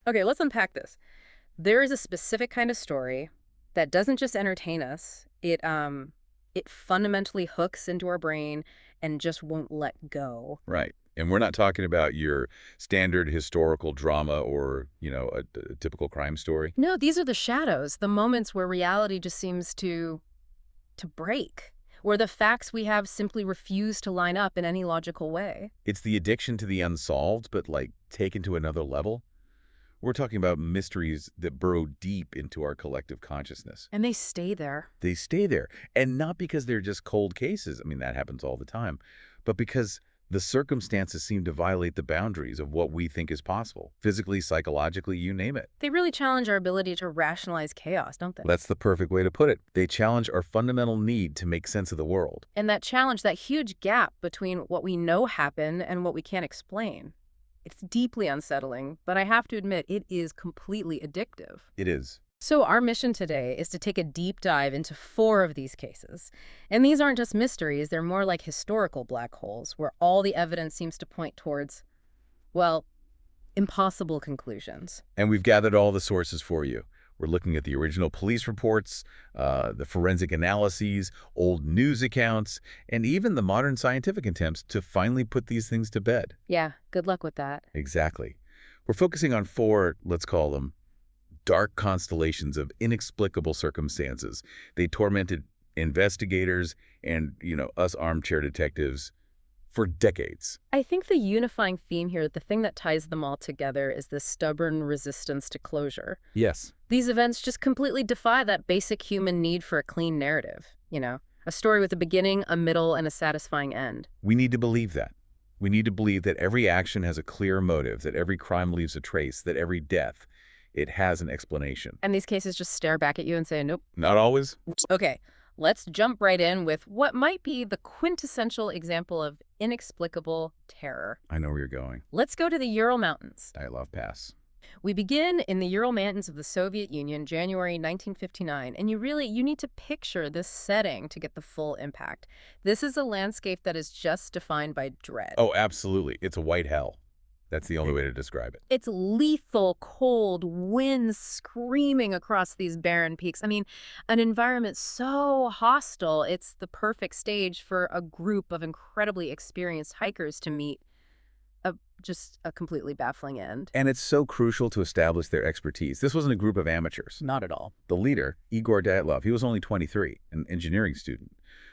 Okay, let's unpack this. There is a specific kind of story that doesn't just entertain us. It fundamentally hooks into our brain and just won't let go. Right. And we're not talking about your standard historical drama or, a typical crime story. No, these are the shadows, the moments where reality just seems to break, where the facts we have simply refuse to line up in any logical way. It's the addiction to the unsolved, but taken to another level. We're talking about mysteries that burrow deep into our collective consciousness. And they stay there. They stay there. And not because they're just cold cases. I mean, that happens all the time. But because the circumstances seem to violate the boundaries of what we think is possible. Physically, psychologically, you name it. They really challenge our ability to rationalize chaos, don't they? That's the perfect way to put it. They challenge our fundamental need to make sense of the world. And that challenge, that huge gap between what we know happened and what we can't explain. It's deeply unsettling, but I have to admit it is completely addictive. It is. So our mission today is to take a deep dive into 4 of these cases. And these aren't just mysteries, they're more like historical black holes, where all the evidence seems to point towards, well, impossible conclusions. And we've gathered all the sources for you. We're looking at the original police reports, the forensic analyses, old news accounts, and even the modern scientific attempts to finally put these things to bed. Yeah, good luck with that. Exactly. We're focusing on 4, let's call them, dark constellations of inexplicable circumstances. They tormented investigators and, us armchair detectives for decades. I think the unifying theme here, the thing that ties them all together, is the stubborn resistance to closure. Yes. These events just completely defy that basic human need for a clean narrative, a story with a beginning, a middle, and a satisfying end. We need to believe that. We need to believe that every action has a clear motive, that every crime leaves a trace, that every death, it has an explanation. And these cases just stare back at you and say, nope. Not always. Okay, let's jump right in with what might be the quintessential example of inexplicable terror. I know where you're going. Let's go to the Ural Mountains. Dyatlov Pass. We begin in the Ural Mountains of the Soviet Union, January 1959, and you need to picture this setting to get the full impact. This is a landscape that is just defined by dread. Oh, absolutely. It's a white hell. That's the only way to describe it. It's lethal, cold, winds screaming across these barren peaks. I mean, an environment so hostile, it's the perfect stage for a group of incredibly experienced hikers to meet just a completely baffling end. And it's so crucial to establish their expertise. This wasn't a group of amateurs. Not at all. The leader, Igor Dyatlov, he was only 23, an engineering student.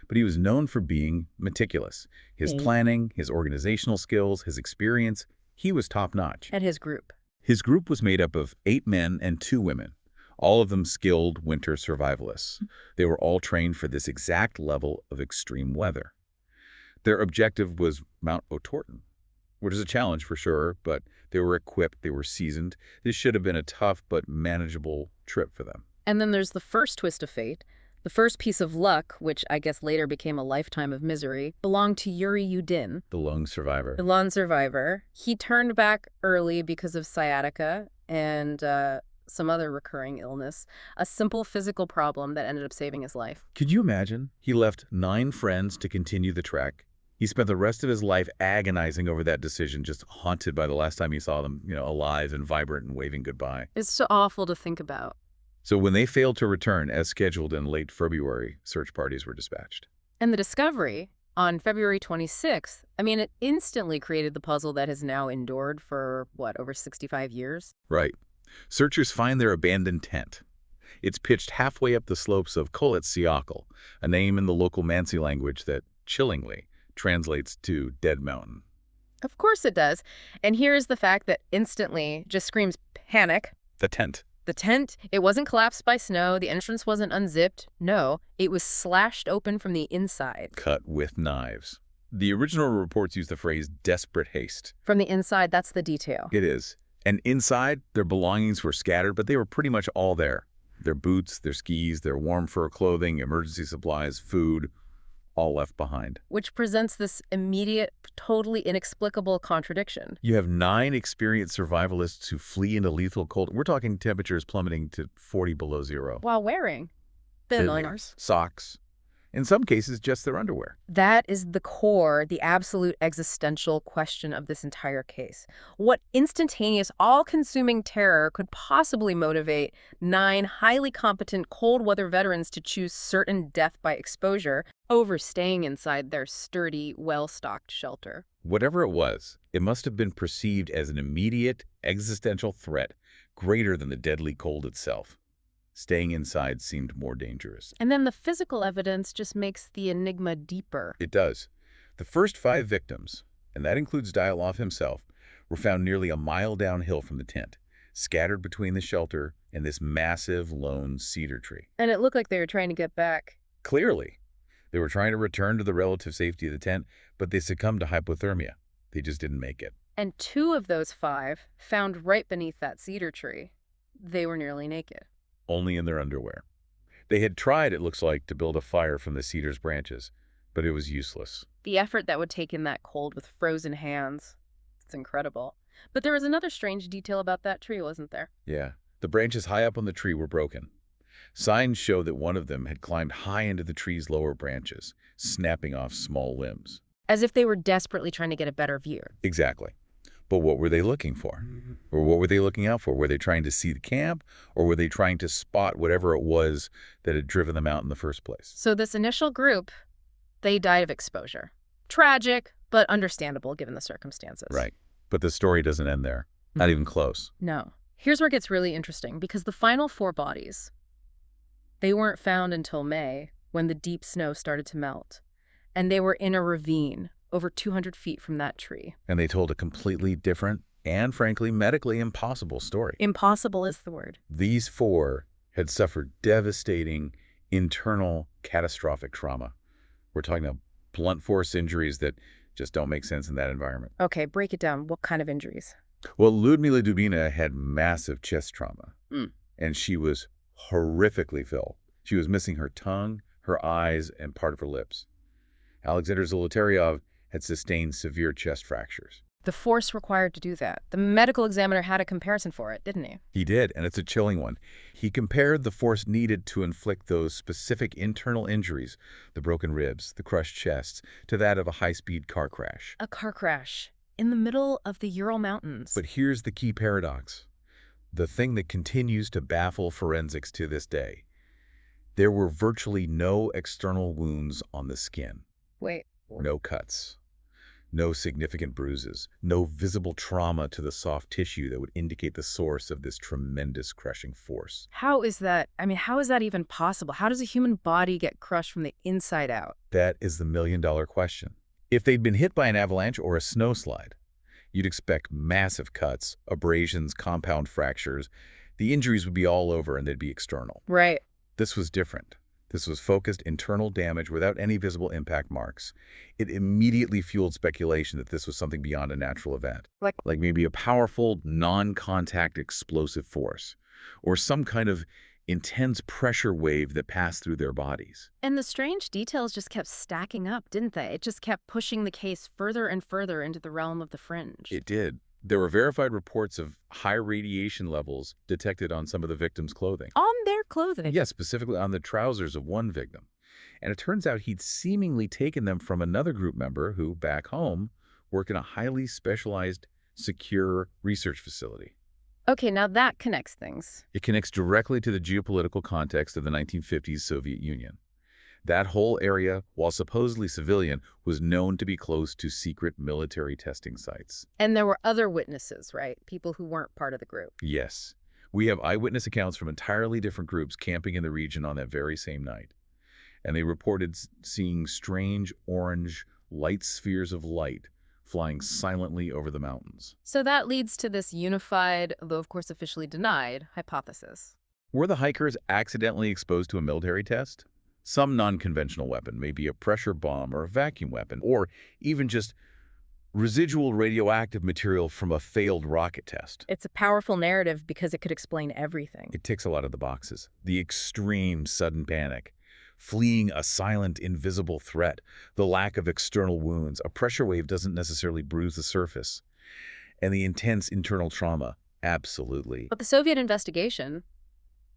But he was known for being meticulous. His planning, his organizational skills, his experience, he was top-notch. And his group? His group was made up of 8 men and 2 women, all of them skilled winter survivalists. They were all trained for this exact level of extreme weather. Their objective was Mount Otorten, which is a challenge for sure, but they were equipped, they were seasoned. This should have been a tough but manageable trip for them. And then there's the first twist of fate. The first piece of luck, which I guess later became a lifetime of misery, belonged to Yuri Yudin. The lone survivor. The lone survivor. He turned back early because of sciatica and some other recurring illness, a simple physical problem that ended up saving his life. Could you imagine? He left 9 friends to continue the trek. He spent the rest of his life agonizing over that decision, just haunted by the last time he saw them, alive and vibrant and waving goodbye. It's so awful to think about. So when they failed to return, as scheduled in late February, search parties were dispatched. And the discovery, on February 26th, it instantly created the puzzle that has now endured for, over 65 years? Right. Searchers find their abandoned tent. It's pitched halfway up the slopes of Kolet Siakal, a name in the local Mansi language that, chillingly, translates to Dead Mountain. Of course it does. And here's the fact that instantly just screams panic. The tent. The tent, it wasn't collapsed by snow. The entrance wasn't unzipped. No, it was slashed open from the inside. Cut with knives. The original reports use the phrase desperate haste. From the inside, that's the detail. It is. And inside, their belongings were scattered, but they were pretty much all there. Their boots, their skis, their warm fur clothing, emergency supplies, food, all left behind. Which presents this immediate, totally inexplicable contradiction. You have 9 experienced survivalists who flee into lethal cold. We're talking temperatures plummeting to 40 below zero. While wearing thin liners. Socks, In some cases, just their underwear. That is the core, the absolute existential question of this entire case. What instantaneous, all-consuming terror could possibly motivate 9 highly competent cold weather veterans to choose certain death by exposure over staying inside their sturdy, well-stocked shelter? Whatever it was, it must have been perceived as an immediate existential threat greater than the deadly cold itself. Staying inside seemed more dangerous. And then the physical evidence just makes the enigma deeper. It does. The first 5 victims, and that includes Dyatlov himself, were found nearly a mile downhill from the tent, scattered between the shelter and this massive lone cedar tree. And it looked like they were trying to get back. Clearly, they were trying to return to the relative safety of the tent, but they succumbed to hypothermia. They just didn't make it. And 2 of those 5 found right beneath that cedar tree. They were nearly naked. Only in their underwear. They had tried, it looks like, to build a fire from the cedar's branches, but it was useless. The effort that would take in that cold with frozen hands. It's incredible. But there was another strange detail about that tree, wasn't there? Yeah. The branches high up on the tree were broken. Signs show that one of them had climbed high into the tree's lower branches, snapping off small limbs. As if they were desperately trying to get a better view. Exactly. But what were they looking for? Or what were they looking out for? Were they trying to see the camp? Or were they trying to spot whatever it was that had driven them out in the first place? So this initial group, they died of exposure. Tragic, but understandable given the circumstances. Right. But the story doesn't end there. Not even close. No. Here's where it gets really interesting, because the final 4 bodies, they weren't found until May, when the deep snow started to melt. And they were in a ravine over 200 feet from that tree. And they told a completely different and, frankly, medically impossible story. Impossible is the word. These 4 had suffered devastating, internal, catastrophic trauma. We're talking about blunt force injuries that just don't make sense in that environment. Okay, break it down. What kind of injuries? Well, Ludmila Dubina had massive chest trauma, and she was horrifically ill. She was missing her tongue, her eyes, and part of her lips. Alexander Zolotaryov had sustained severe chest fractures. The force required to do that. The medical examiner had a comparison for it, didn't he? He did, and it's a chilling one. He compared the force needed to inflict those specific internal injuries, the broken ribs, the crushed chests, to that of a high-speed car crash. A car crash in the middle of the Ural Mountains. But here's the key paradox, the thing that continues to baffle forensics to this day. There were virtually no external wounds on the skin. Wait. No cuts. No significant bruises, no visible trauma to the soft tissue that would indicate the source of this tremendous crushing force. How is that? I mean, how is that even possible? How does a human body get crushed from the inside out? That is the million-dollar question. If they'd been hit by an avalanche or a snowslide, you'd expect massive cuts, abrasions, compound fractures. The injuries would be all over and they'd be external. Right. This was different. This was focused internal damage without any visible impact marks. It immediately fueled speculation that this was something beyond a natural event. Like maybe a powerful, non-contact explosive force, or some kind of intense pressure wave that passed through their bodies. And the strange details just kept stacking up, didn't they? It just kept pushing the case further and further into the realm of the fringe. It did. There were verified reports of high radiation levels detected on some of the victims' clothing. On their clothing? Yes, specifically on the trousers of one victim. And it turns out he'd seemingly taken them from another group member who, back home, worked in a highly specialized, secure research facility. Okay, now that connects things. It connects directly to the geopolitical context of the 1950s Soviet Union. That whole area, while supposedly civilian, was known to be close to secret military testing sites. And there were other witnesses, right? People who weren't part of the group. Yes. We have eyewitness accounts from entirely different groups camping in the region on that very same night. And they reported seeing strange orange light spheres of light flying silently over the mountains. So that leads to this unified, though of course officially denied, hypothesis. Were the hikers accidentally exposed to a military test? Some non-conventional weapon, maybe a pressure bomb or a vacuum weapon, or even just residual radioactive material from a failed rocket test. It's a powerful narrative because it could explain everything. It ticks a lot of the boxes. The extreme sudden panic, fleeing a silent, invisible threat, the lack of external wounds. A pressure wave doesn't necessarily bruise the surface. And the intense internal trauma, absolutely. But the Soviet investigation,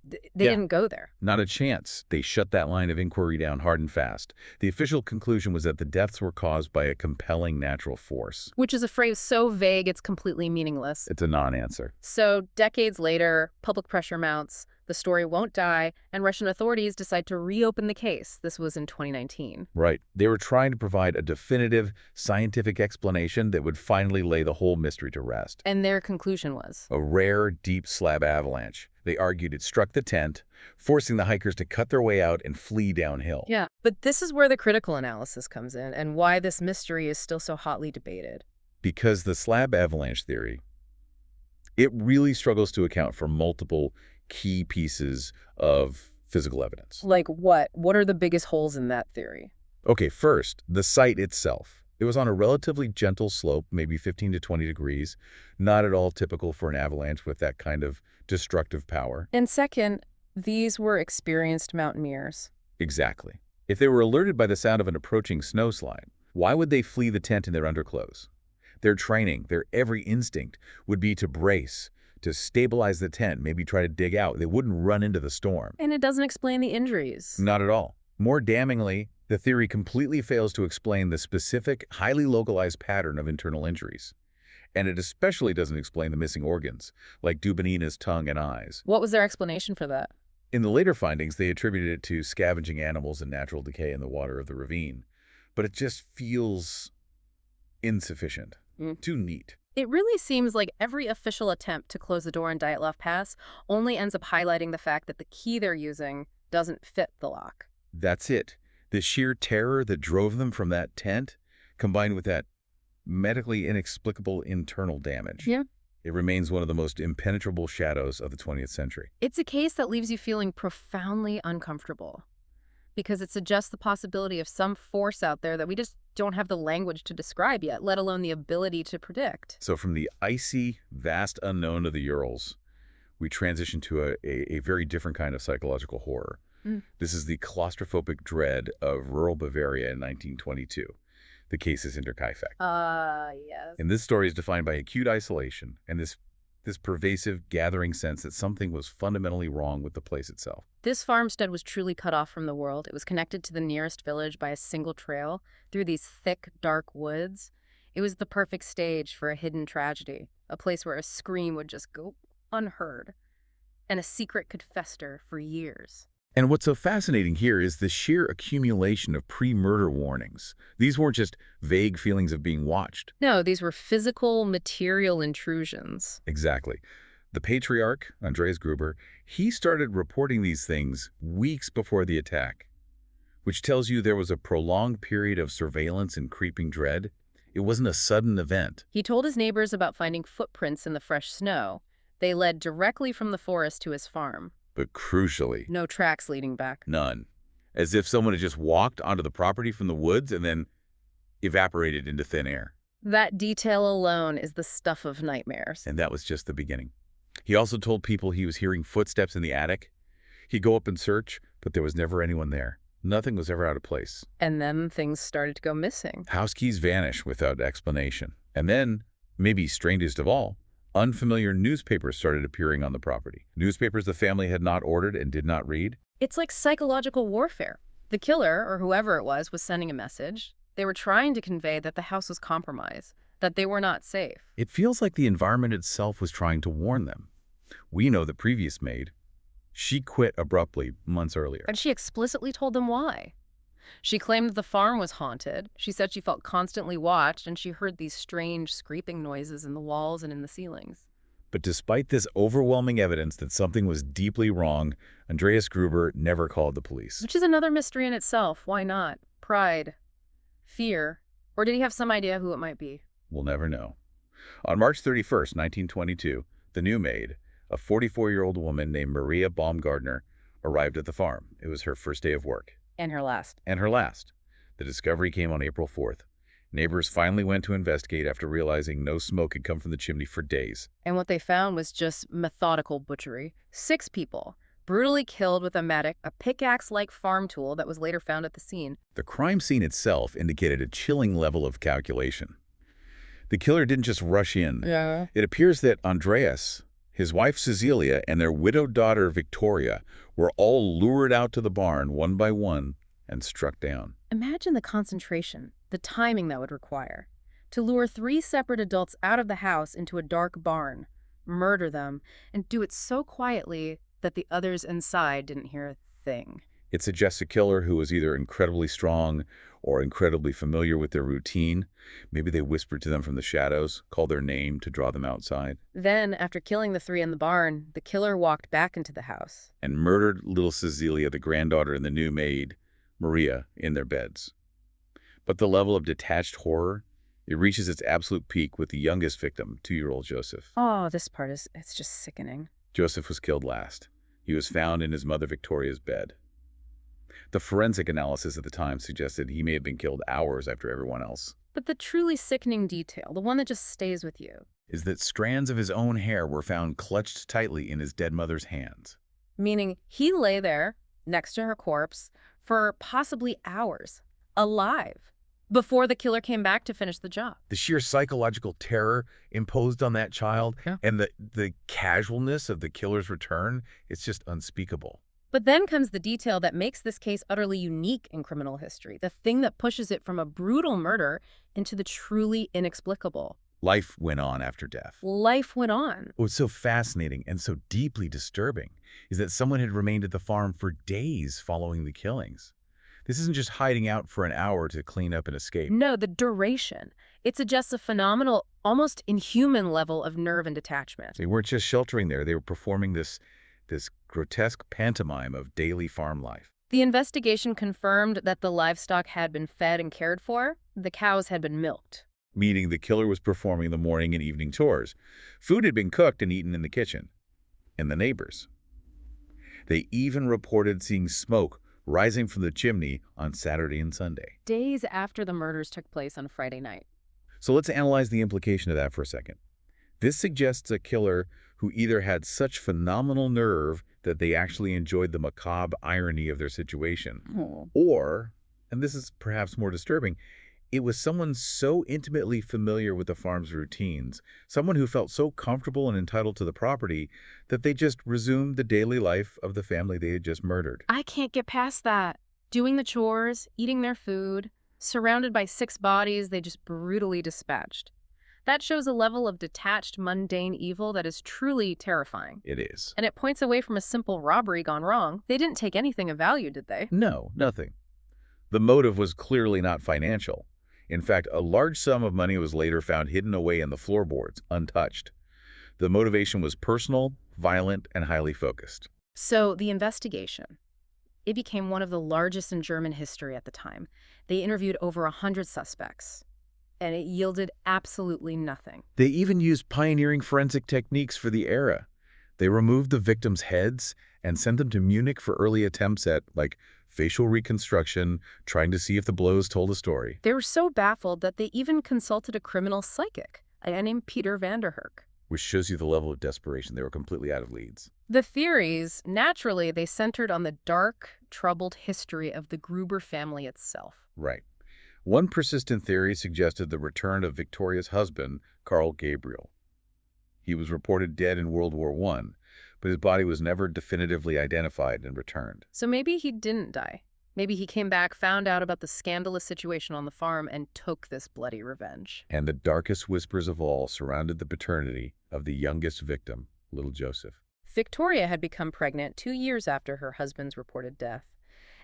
They didn't go there. Not a chance. They shut that line of inquiry down hard and fast. The official conclusion was that the deaths were caused by a compelling natural force. Which is a phrase so vague it's completely meaningless. It's a non-answer. So decades later, public pressure mounts, the story won't die, and Russian authorities decide to reopen the case. This was in 2019. Right. They were trying to provide a definitive scientific explanation that would finally lay the whole mystery to rest. And their conclusion was? A rare, deep slab avalanche. They argued it struck the tent, forcing the hikers to cut their way out and flee downhill. Yeah, but this is where the critical analysis comes in and why this mystery is still so hotly debated. Because the slab avalanche theory, it really struggles to account for multiple key pieces of physical evidence. Like what? What are the biggest holes in that theory? Okay, first, the site itself. It was on a relatively gentle slope, maybe 15 to 20 degrees, not at all typical for an avalanche with that kind of destructive power. And second, these were experienced mountaineers. Exactly. If they were alerted by the sound of an approaching snowslide, why would they flee the tent in their underclothes? Their training, their every instinct would be to brace, to stabilize the tent, maybe try to dig out. They wouldn't run into the storm. And it doesn't explain the injuries. Not at all. More damningly, the theory completely fails to explain the specific, highly localized pattern of internal injuries. And it especially doesn't explain the missing organs, like Dubinina's tongue and eyes. What was their explanation for that? In the later findings, they attributed it to scavenging animals and natural decay in the water of the ravine. But it just feels insufficient. Too neat. It really seems like every official attempt to close the door on Dyatlov Pass only ends up highlighting the fact that the key they're using doesn't fit the lock. That's it. The sheer terror that drove them from that tent, combined with that medically inexplicable internal damage. Yeah. It remains one of the most impenetrable shadows of the 20th century. It's a case that leaves you feeling profoundly uncomfortable because it suggests the possibility of some force out there that we just don't have the language to describe yet, let alone the ability to predict. So from the icy, vast unknown of the Urals, we transition to a very different kind of psychological horror. This is the claustrophobic dread of rural Bavaria in 1922. The case is Hinterkaifeck. Yes. And this story is defined by acute isolation and this pervasive gathering sense that something was fundamentally wrong with the place itself. This farmstead was truly cut off from the world. It was connected to the nearest village by a single trail through these thick, dark woods. It was the perfect stage for a hidden tragedy, a place where a scream would just go unheard, and a secret could fester for years. And what's so fascinating here is the sheer accumulation of pre-murder warnings. These weren't just vague feelings of being watched. No, these were physical, material intrusions. Exactly. The patriarch, Andreas Gruber, he started reporting these things weeks before the attack, which tells you there was a prolonged period of surveillance and creeping dread. It wasn't a sudden event. He told his neighbors about finding footprints in the fresh snow. They led directly from the forest to his farm. But crucially, no tracks leading back. None. As if someone had just walked onto the property from the woods and then evaporated into thin air. That detail alone is the stuff of nightmares. And that was just the beginning. He also told people he was hearing footsteps in the attic. He'd go up and search, but there was never anyone there. Nothing was ever out of place. And then things started to go missing. House keys vanish without explanation. And then, maybe strangest of all, unfamiliar newspapers started appearing on the property. Newspapers the family had not ordered and did not read. It's like psychological warfare. The killer, or whoever it was sending a message. They were trying to convey that the house was compromised, that they were not safe. It feels like the environment itself was trying to warn them. We know the previous maid. She quit abruptly months earlier. And she explicitly told them why. She claimed the farm was haunted. She said she felt constantly watched, and she heard these strange scraping noises in the walls and in the ceilings. But despite this overwhelming evidence that something was deeply wrong, Andreas Gruber never called the police. Which is another mystery in itself. Why not? Pride? Fear? Or did he have some idea who it might be? We'll never know. On March 31st, 1922, the new maid, a 44-year-old woman named Maria Baumgartner, arrived at the farm. It was her first day of work. And her last. And her last. The discovery came on April 4th. Neighbors finally went to investigate after realizing no smoke had come from the chimney for days. And what they found was just methodical butchery. 6 people, brutally killed with a mattock, a pickaxe-like farm tool that was later found at the scene. The crime scene itself indicated a chilling level of calculation. The killer didn't just rush in. Yeah. It appears that Andreas His wife Cecilia and their widowed daughter Victoria were all lured out to the barn one by one and struck down. Imagine the concentration, the timing that would require. To lure 3 separate adults out of the house into a dark barn, murder them, and do it so quietly that the others inside didn't hear a thing. It suggests a killer who was either incredibly strong or incredibly familiar with their routine. Maybe they whispered to them from the shadows, called their name to draw them outside, Then, after killing the 3 in the barn, the killer walked back into the house. and murdered little Cecilia, the granddaughter, and the new maid, Maria, in their beds. But the level of detached horror, it reaches its absolute peak with the youngest victim, 2-year-old Joseph. Oh, this part it's just sickening. Joseph was killed last. He was found in his mother Victoria's bed. The forensic analysis at the time suggested he may have been killed hours after everyone else. But the truly sickening detail, the one that just stays with you, Is that strands of his own hair were found clutched tightly in his dead mother's hands. meaning he lay there, next to her corpse, for possibly hours, alive, before the killer came back to finish the job. The sheer psychological terror imposed on that child and the casualness of the killer's return, it's just unspeakable. But then comes the detail that makes this case utterly unique in criminal history, the thing that pushes it from a brutal murder into the truly inexplicable. Life went on after death. Life went on. What's so fascinating and so deeply disturbing is that someone had remained at the farm for days following the killings. This isn't just hiding out for an hour to clean up and escape. No, the duration. It suggests a phenomenal, almost inhuman level of nerve and detachment. They weren't just sheltering there, they were performing this grotesque pantomime of daily farm life. The investigation confirmed that the livestock had been fed and cared for. The cows had been milked. Meaning the killer was performing the morning and evening chores. Food had been cooked and eaten in the kitchen. And the neighbors. They even reported seeing smoke rising from the chimney on Saturday and Sunday. Days after the murders took place on Friday night. So let's analyze the implication of that for a second. This suggests a killer who either had such phenomenal nerve that they actually enjoyed the macabre irony of their situation, or, and this is perhaps more disturbing, it was someone so intimately familiar with the farm's routines, someone who felt so comfortable and entitled to the property that they just resumed the daily life of the family they had just murdered. I can't get past that. Doing the chores, eating their food, surrounded by 6 bodies they just brutally dispatched. That shows a level of detached, mundane evil that is truly terrifying. It is. And it points away from a simple robbery gone wrong. They didn't take anything of value, did they? No, nothing. The motive was clearly not financial. In fact, a large sum of money was later found hidden away in the floorboards, untouched. The motivation was personal, violent, and highly focused. So, the investigation. It became one of the largest in German history at the time. They interviewed over 100 suspects, and it yielded absolutely nothing. They even used pioneering forensic techniques for the era. They removed the victims' heads and sent them to Munich for early attempts at, facial reconstruction, trying to see if the blows told a story. They were so baffled that they even consulted a criminal psychic, a guy named Peter van der Herk. Which shows you the level of desperation. They were completely out of leads. The theories, naturally, they centered on the dark, troubled history of the Gruber family itself. Right. One persistent theory suggested the return of Victoria's husband, Carl Gabriel. He was reported dead in World War I, but his body was never definitively identified and returned. So maybe he didn't die. Maybe he came back, found out about the scandalous situation on the farm, and took this bloody revenge. And the darkest whispers of all surrounded the paternity of the youngest victim, little Joseph. Victoria had become pregnant 2 years after her husband's reported death.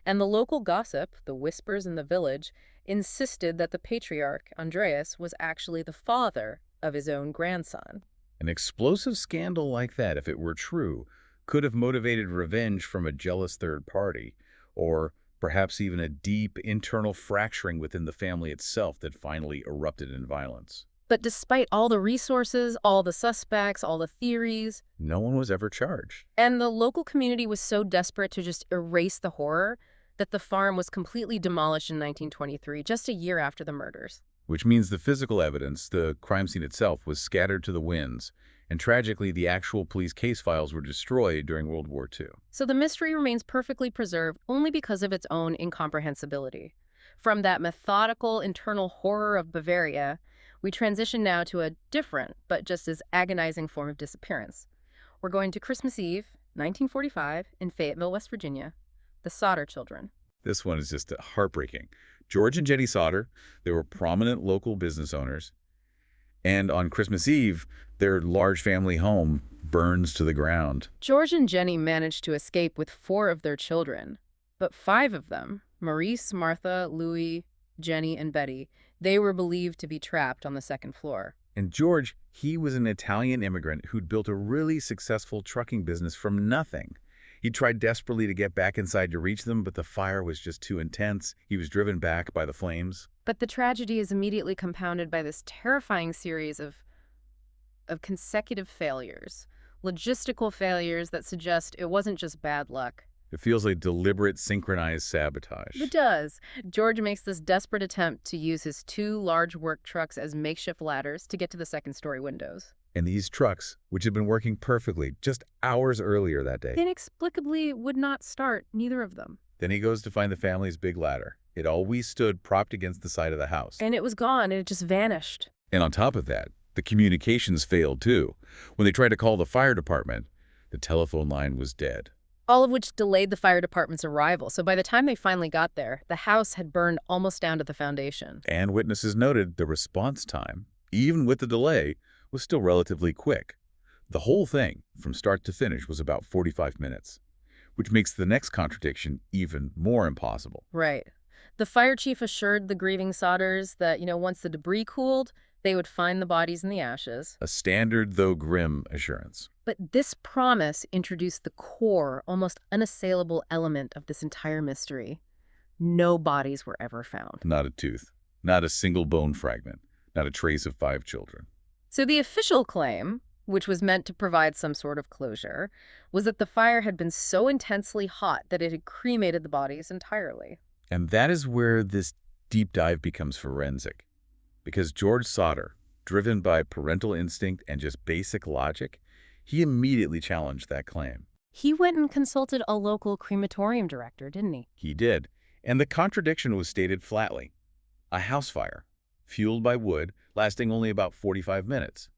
And the local gossip, the whispers in the village, insisted that the patriarch, Andreas, was actually the father of his own grandson. An explosive scandal like that, if it were true, could have motivated revenge from a jealous third party, or perhaps even a deep internal fracturing within the family itself that finally erupted in violence. But despite all the resources, all the suspects, all the theories, no one was ever charged. And the local community was so desperate to just erase the horror that the farm was completely demolished in 1923, just a year after the murders. Which means the physical evidence, the crime scene itself, was scattered to the winds, and tragically the actual police case files were destroyed during World War II. So the mystery remains perfectly preserved only because of its own incomprehensibility. From that methodical internal horror of Bavaria, we transition now to a different, but just as agonizing form of disappearance. We're going to Christmas Eve, 1945, in Fayetteville, West Virginia. The Sodder children. This one is just heartbreaking. George and Jenny Sodder, they were prominent local business owners. And on Christmas Eve, their large family home burns to the ground. George and Jenny managed to escape with 4 of their children. But 5 of them, Maurice, Martha, Louis, Jenny, and Betty, they were believed to be trapped on the 2nd floor. And George, he was an Italian immigrant who'd built a really successful trucking business from nothing. He tried desperately to get back inside to reach them, but the fire was just too intense. He was driven back by the flames. But the tragedy is immediately compounded by this terrifying series of consecutive failures, logistical failures that suggest it wasn't just bad luck. It feels like deliberate, synchronized sabotage. It does. George makes this desperate attempt to use his 2 large work trucks as makeshift ladders to get to the 2nd-story windows. And these trucks, which had been working perfectly just hours earlier that day, Inexplicably would not start, neither of them. then he goes to find the family's big ladder. It always stood propped against the side of the house. And it was gone, and it just vanished. And on top of that, the communications failed too. When they tried to call the fire department, the telephone line was dead. All of which delayed the fire department's arrival, so by the time they finally got there, the house had burned almost down to the foundation. And witnesses noted the response time, even with the delay, was still relatively quick. The whole thing, from start to finish, was about 45 minutes, which makes the next contradiction even more impossible. Right. The fire chief assured the grieving Sodders that, once the debris cooled, they would find the bodies in the ashes. A standard, though grim, assurance. But this promise introduced the core, almost unassailable element of this entire mystery. No bodies were ever found. Not a tooth, not a single bone fragment, not a trace of 5 children. So the official claim, which was meant to provide some sort of closure, was that the fire had been so intensely hot that it had cremated the bodies entirely. And that is where this deep dive becomes forensic. Because George Sodder, driven by parental instinct and just basic logic, he immediately challenged that claim. He went and consulted a local crematorium director, didn't he? He did, and the contradiction was stated flatly. A house fire, fueled by wood, lasting only about 45 minutes.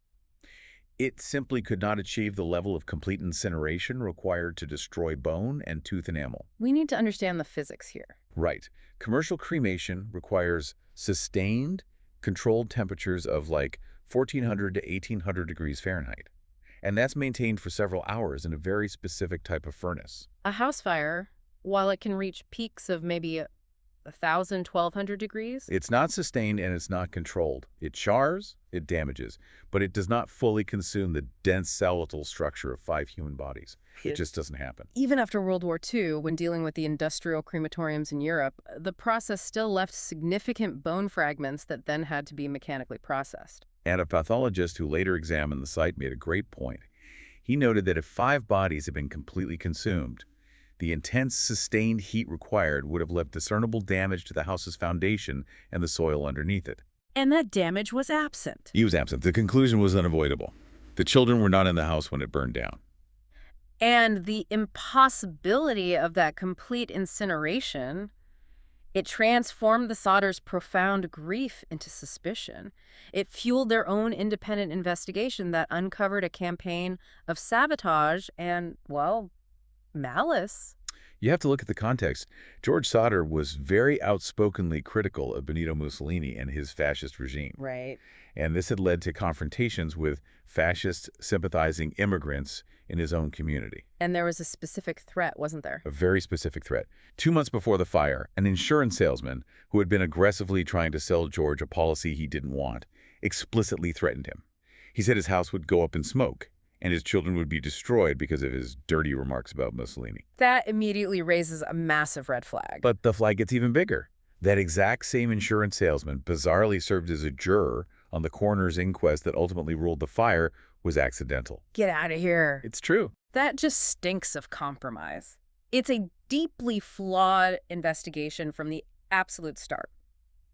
It simply could not achieve the level of complete incineration required to destroy bone and tooth enamel. We need to understand the physics here. Right. Commercial cremation requires sustained, controlled temperatures of like 1400 to 1800 degrees Fahrenheit. And that's maintained for several hours in a very specific type of furnace. A house fire, while it can reach peaks of maybe 1,000, 1,200 degrees? It's not sustained and it's not controlled. It chars, it damages, but it does not fully consume the dense skeletal structure of 5 human bodies. It just doesn't happen. Even after World War II, when dealing with the industrial crematoriums in Europe, the process still left significant bone fragments that then had to be mechanically processed. And a pathologist who later examined the site made a great point. He noted that if 5 bodies had been completely consumed, the intense, sustained heat required would have left discernible damage to the house's foundation and the soil underneath it. And that damage was absent. He was absent. The conclusion was unavoidable. The children were not in the house when it burned down. And the impossibility of that complete incineration, it transformed the Sodders' profound grief into suspicion. It fueled their own independent investigation that uncovered a campaign of sabotage and, well, malice. You have to look at the context. George Sodder was very outspokenly critical of Benito Mussolini and his fascist regime. Right. And this had led to confrontations with fascist sympathizing immigrants in his own community. And there was a specific threat, wasn't there? A very specific threat. 2 months before the fire, an insurance salesman who had been aggressively trying to sell George a policy he didn't want explicitly threatened him. He said his house would go up in smoke and his children would be destroyed because of his dirty remarks about Mussolini. That immediately raises a massive red flag. But the flag gets even bigger. That exact same insurance salesman bizarrely served as a juror on the coroner's inquest that ultimately ruled the fire was accidental. Get out of here. It's true. That just stinks of compromise. It's a deeply flawed investigation from the absolute start.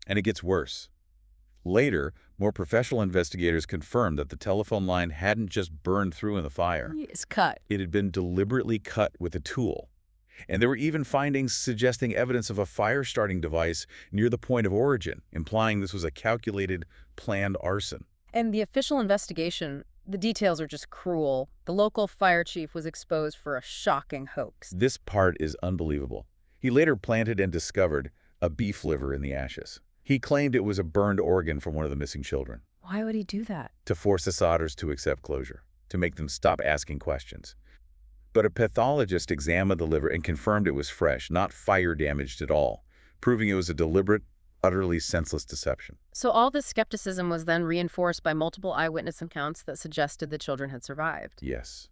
And it gets worse. Later, more professional investigators confirmed that the telephone line hadn't just burned through in the fire. It's cut. It had been deliberately cut with a tool. And there were even findings suggesting evidence of a fire-starting device near the point of origin, implying this was a calculated, planned arson. And the official investigation The details are just cruel. The local fire chief was exposed for a shocking hoax. This part is unbelievable. He later planted and discovered a beef liver in the ashes. He claimed it was a burned organ from one of the missing children. Why would he do that? To force the Sodders to accept closure, to make them stop asking questions. But a pathologist examined the liver and confirmed it was fresh, not fire-damaged at all, proving it was a deliberate, utterly senseless deception. So all this skepticism was then reinforced by multiple eyewitness accounts that suggested the children had survived. Yes.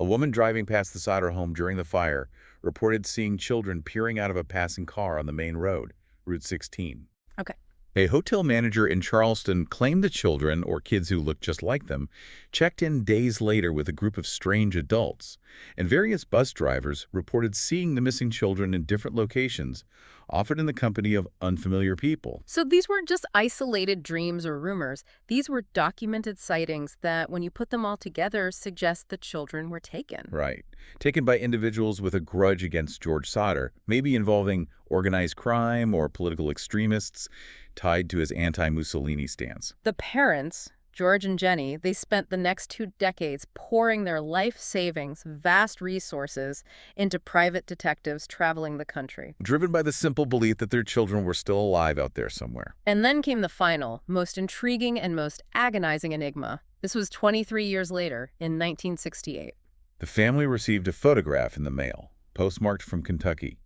A woman driving past the Sodder home during the fire reported seeing children peering out of a passing car on the main road, Route 16. Okay. A hotel manager in Charleston claimed the children, or kids who looked just like them, checked in days later with a group of strange adults, and various bus drivers reported seeing the missing children in different locations, often in the company of unfamiliar people. So these weren't just isolated dreams or rumors. These were documented sightings that, when you put them all together, suggest the children were taken. Right. Taken by individuals with a grudge against George Sodder, maybe involving organized crime or political extremists tied to his anti-Mussolini stance. The parents, George and Jenny, they spent the next 2 decades pouring their life savings, vast resources, into private detectives traveling the country. Driven by the simple belief that their children were still alive out there somewhere. And then came the final, most intriguing and most agonizing enigma. This was 23 years later, in 1968. The family received a photograph in the mail, postmarked from Kentucky.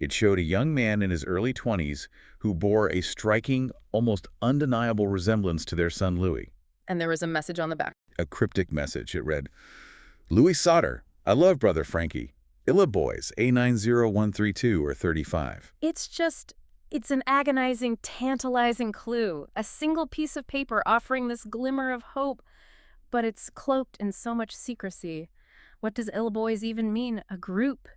It showed a young man in his early 20s who bore a striking, almost undeniable resemblance to their son Louis. And there was a message on the back. A cryptic message. It read, "Louis Sodder, I love brother Frankie. Illa boys, A90132 or 35. It's an agonizing, tantalizing clue. A single piece of paper offering this glimmer of hope, but it's cloaked in so much secrecy. What does Illa boys even mean? A group?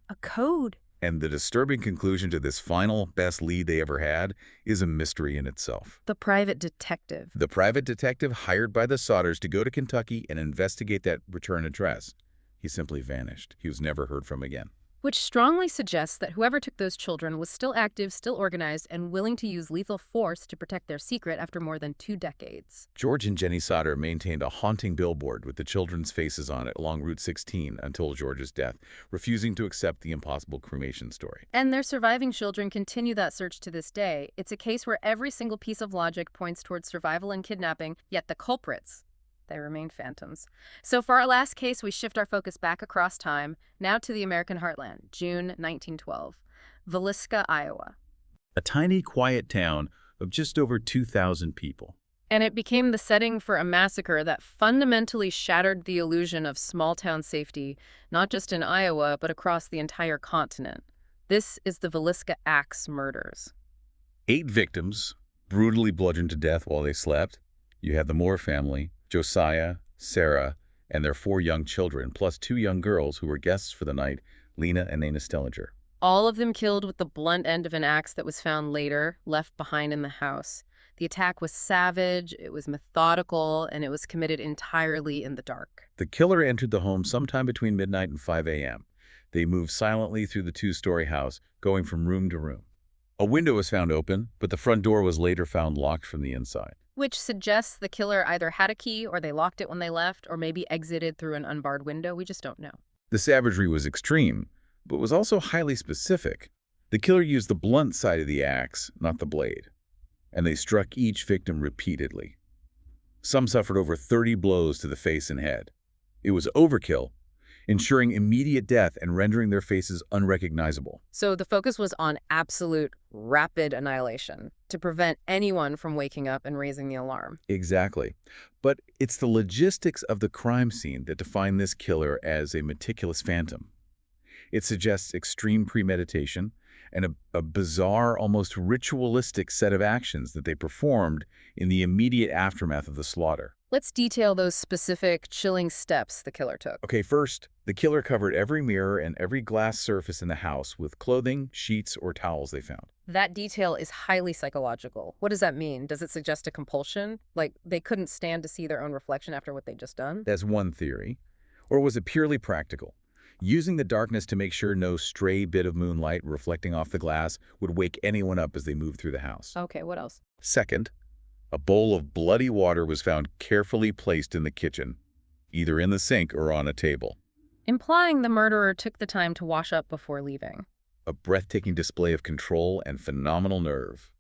A code? And the disturbing conclusion to this final, best lead they ever had is a mystery in itself. The private detective. The private detective hired by the Sodders to go to Kentucky and investigate that return address. He simply vanished. He was never heard from again. Which strongly suggests that whoever took those children was still active, still organized, and willing to use lethal force to protect their secret after more than 2 decades. George and Jenny Sodder maintained a haunting billboard with the children's faces on it along Route 16 until George's death, refusing to accept the impossible cremation story. And their surviving children continue that search to this day. It's a case where every single piece of logic points towards survival and kidnapping, yet the culprits, they remain phantoms. So for our last case, we shift our focus back across time, now to the American heartland, June 1912, Villisca, Iowa. A tiny, quiet town of just over 2,000 people. And it became the setting for a massacre that fundamentally shattered the illusion of small-town safety, not just in Iowa, but across the entire continent. This is the Villisca Axe Murders. 8 victims, brutally bludgeoned to death while they slept. You have the Moore family, Josiah, Sarah, and their 4 young children, plus 2 young girls who were guests for the night, Lena and Nana Stellinger. All of them killed with the blunt end of an axe that was found later, left behind in the house. The attack was savage, it was methodical, and it was committed entirely in the dark. The killer entered the home sometime between midnight and 5 a.m. They moved silently through the 2-story house, going from room to room. A window was found open, but the front door was later found locked from the inside. Which suggests the killer either had a key or they locked it when they left, or maybe exited through an unbarred window. We just don't know. The savagery was extreme, but was also highly specific. The killer used the blunt side of the axe, not the blade, and they struck each victim repeatedly. Some suffered over 30 blows to the face and head. It was overkill, ensuring immediate death and rendering their faces unrecognizable. So the focus was on absolute, rapid annihilation to prevent anyone from waking up and raising the alarm. Exactly. But it's the logistics of the crime scene that define this killer as a meticulous phantom. It suggests extreme premeditation and a bizarre, almost ritualistic set of actions that they performed in the immediate aftermath of the slaughter. Let's detail those specific, chilling steps the killer took. Okay, first, the killer covered every mirror and every glass surface in the house with clothing, sheets, or towels they found. That detail is highly psychological. What does that mean? Does it suggest a compulsion? Like they couldn't stand to see their own reflection after what they'd just done? That's one theory. Or was it purely practical? Using the darkness to make sure no stray bit of moonlight reflecting off the glass would wake anyone up as they moved through the house. Okay, what else? Second, a bowl of bloody water was found carefully placed in the kitchen. either in the sink or on a table. Implying the murderer took the time to wash up before leaving. A breathtaking display of control and phenomenal nerve.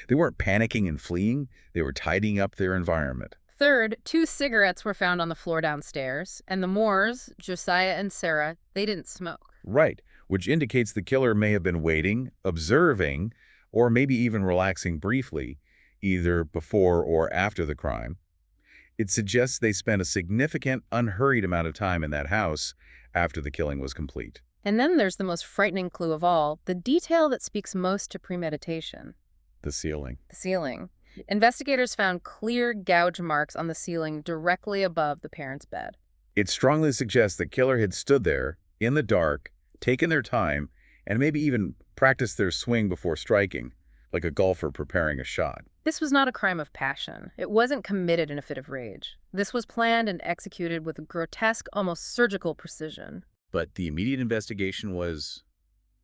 They weren't panicking and fleeing, they were tidying up their environment. Third, 2 cigarettes were found on the floor downstairs, and the Moores, Josiah and Sarah, they didn't smoke. Right, which indicates the killer may have been waiting, observing, or maybe even relaxing briefly, either before or after the crime. It suggests they spent a significant, unhurried amount of time in that house after the killing was complete. And then there's the most frightening clue of all, the detail that speaks most to premeditation. The ceiling. The ceiling. Investigators found clear gouge marks on the ceiling directly above the parents' bed. It strongly suggests the killer had stood there, in the dark, taken their time, and maybe even practiced their swing before striking, like a golfer preparing a shot. This was not a crime of passion. It wasn't committed in a fit of rage. This was planned and executed with grotesque, almost surgical precision. But the immediate investigation was,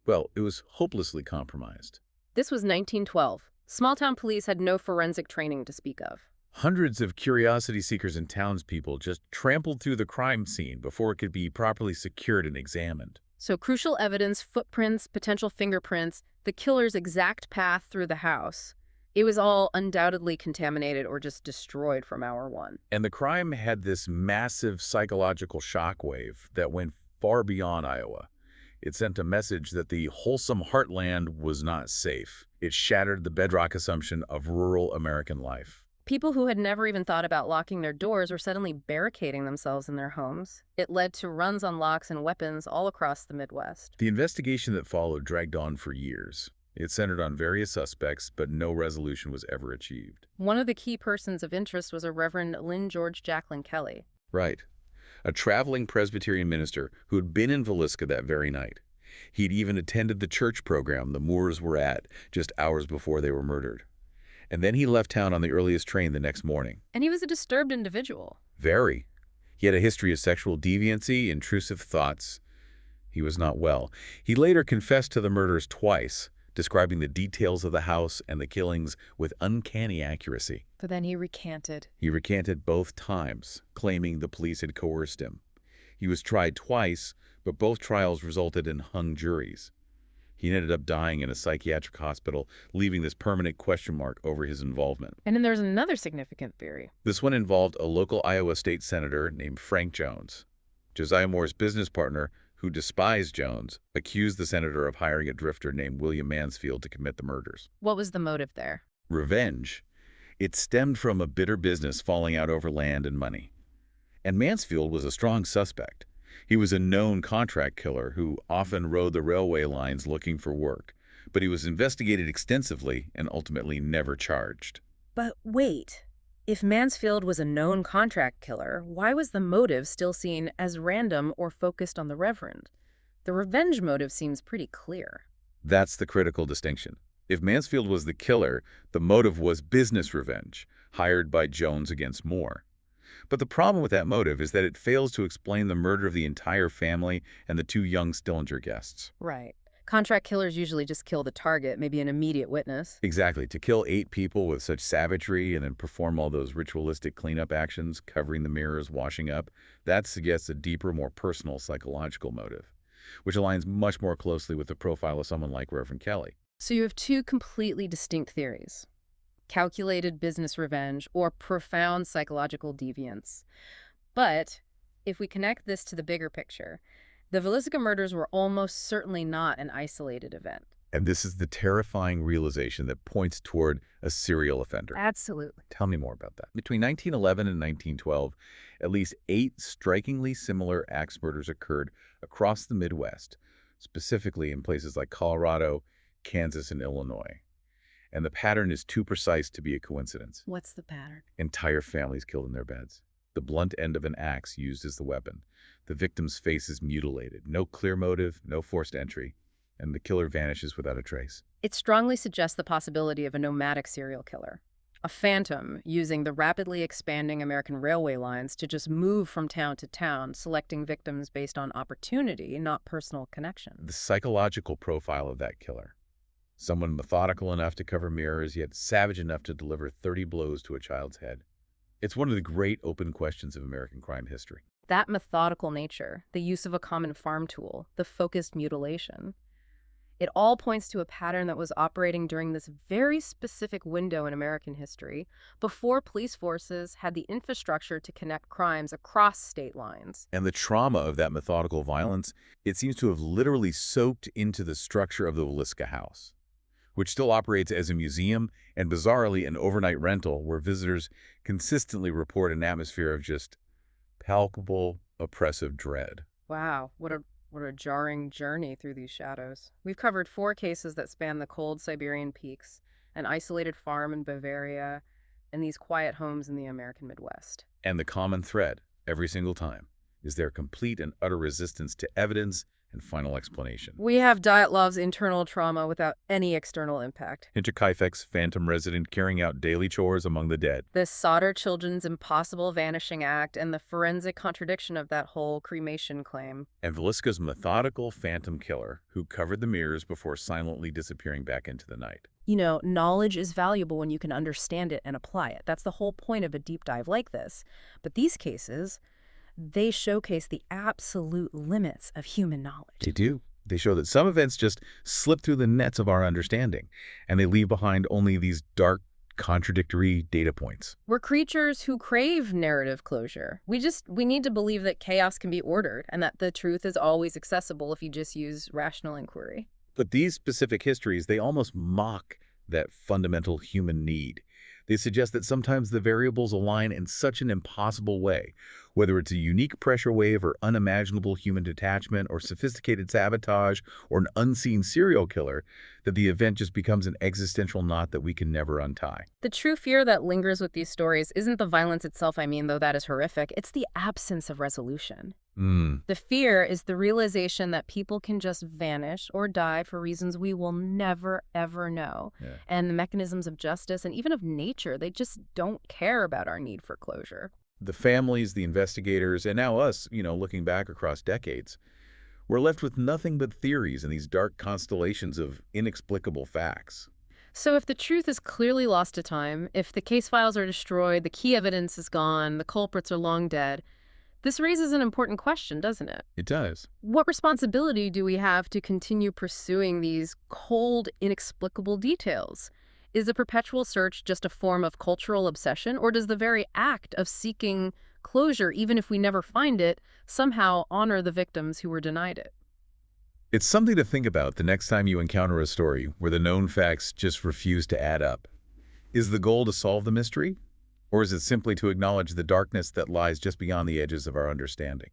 well, it was hopelessly compromised. This was 1912. Small-town police had no forensic training to speak of. Hundreds of curiosity seekers and townspeople just trampled through the crime scene before it could be properly secured and examined. So crucial evidence, footprints, potential fingerprints, the killer's exact path through the house, it was all undoubtedly contaminated or just destroyed from hour one. And the crime had this massive psychological shockwave that went far beyond Iowa. It sent a message that the wholesome heartland was not safe. It shattered the bedrock assumption of rural American life. People who had never even thought about locking their doors were suddenly barricading themselves in their homes. It led to runs on locks and weapons all across the Midwest. The investigation that followed dragged on for years. It centered on various suspects, but no resolution was ever achieved. One of the key persons of interest was a Reverend Lynn George Jacqueline Kelly. Right. A traveling Presbyterian minister who had been in Villisca that very night. He'd even attended the church program the Moores were at just hours before they were murdered. And then he left town on the earliest train the next morning. And he was a disturbed individual. Very. He had a history of sexual deviancy, intrusive thoughts. He was not well. He later confessed to the murders twice, describing the details of the house and the killings with uncanny accuracy. But then he recanted. He recanted both times, claiming the police had coerced him. He was tried twice, but both trials resulted in hung juries. He ended up dying in a psychiatric hospital, leaving this permanent question mark over his involvement. And then there's another significant theory. This one involved a local Iowa state senator named Frank Jones. Josiah Moore's business partner, who despised Jones, accused the senator of hiring a drifter named William Mansfield to commit the murders. What was the motive there? Revenge. It stemmed from a bitter business falling out over land and money. And Mansfield was a strong suspect. He was a known contract killer who often rode the railway lines looking for work, but he was investigated extensively and ultimately never charged. But wait, if Mansfield was a known contract killer, why was the motive still seen as random or focused on the Reverend? The revenge motive seems pretty clear. That's the critical distinction. If Mansfield was the killer, the motive was business revenge, hired by Jones against Moore. But the problem with that motive is that it fails to explain the murder of the entire family and the 2 young Stillinger guests. Right. Contract killers usually just kill the target, maybe an immediate witness. Exactly. To kill 8 people with such savagery and then perform all those ritualistic cleanup actions, covering the mirrors, washing up, that suggests a deeper, more personal psychological motive, which aligns much more closely with the profile of someone like Reverend Kelly. So you have 2 completely distinct theories. Calculated business revenge or profound psychological deviance. But if we connect this to the bigger picture, the Villisca murders were almost certainly not an isolated event. And this is the terrifying realization that points toward a serial offender. Absolutely. Tell me more about that. Between 1911 and 1912, at least 8 strikingly similar axe murders occurred across the Midwest, specifically in places like Colorado, Kansas, and Illinois. And the pattern is too precise to be a coincidence. What's the pattern? Entire families killed in their beds. The blunt end of an axe used as the weapon. The victim's face is mutilated. No clear motive, no forced entry. And the killer vanishes without a trace. It strongly suggests the possibility of a nomadic serial killer. A phantom using the rapidly expanding American railway lines to just move from town to town, selecting victims based on opportunity, not personal connection. The psychological profile of that killer. Someone methodical enough to cover mirrors, yet savage enough to deliver 30 blows to a child's head. It's one of the great open questions of American crime history. That methodical nature, the use of a common farm tool, the focused mutilation, it all points to a pattern that was operating during this very specific window in American history, before police forces had the infrastructure to connect crimes across state lines. And the trauma of that methodical violence, it seems to have literally soaked into the structure of the Villisca house, which still operates as a museum and, bizarrely, an overnight rental where visitors consistently report an atmosphere of just palpable, oppressive dread. Wow, what a jarring journey through these shadows. We've covered 4 cases that span the cold Siberian peaks, an isolated farm in Bavaria, and these quiet homes in the American Midwest. And the common thread, every single time, is their complete and utter resistance to evidence and final explanation. We have Dyatlov's internal trauma without any external impact. Hinterkaifeck's phantom resident carrying out daily chores among the dead. The Sodder children's impossible vanishing act and the forensic contradiction of that whole cremation claim. And Villisca's methodical phantom killer who covered the mirrors before silently disappearing back into the night. You know, knowledge is valuable when you can understand it and apply it. That's the whole point of a deep dive like this. But these cases, they showcase the absolute limits of human knowledge. They do. They show that some events just slip through the nets of our understanding, and they leave behind only these dark, contradictory data points. We're creatures who crave narrative closure. We need to believe that chaos can be ordered and that the truth is always accessible if you just use rational inquiry. But these specific histories, they almost mock that fundamental human need. They suggest that sometimes the variables align in such an impossible way, whether it's a unique pressure wave or unimaginable human detachment or sophisticated sabotage or an unseen serial killer, that the event just becomes an existential knot that we can never untie. The true fear that lingers with these stories isn't the violence itself, though that is horrific. It's the absence of resolution. The fear is the realization that people can just vanish or die for reasons we will never, ever know. Yeah. And the mechanisms of justice and even of nature, they just don't care about our need for closure. The families, the investigators, and now us, looking back across decades, we're left with nothing but theories and these dark constellations of inexplicable facts. So if the truth is clearly lost to time, if the case files are destroyed, the key evidence is gone, the culprits are long dead, this raises an important question, doesn't it? It does. What responsibility do we have to continue pursuing these cold, inexplicable details? Is a perpetual search just a form of cultural obsession, or does the very act of seeking closure, even if we never find it, somehow honor the victims who were denied it? It's something to think about the next time you encounter a story where the known facts just refuse to add up. Is the goal to solve the mystery? Or is it simply to acknowledge the darkness that lies just beyond the edges of our understanding?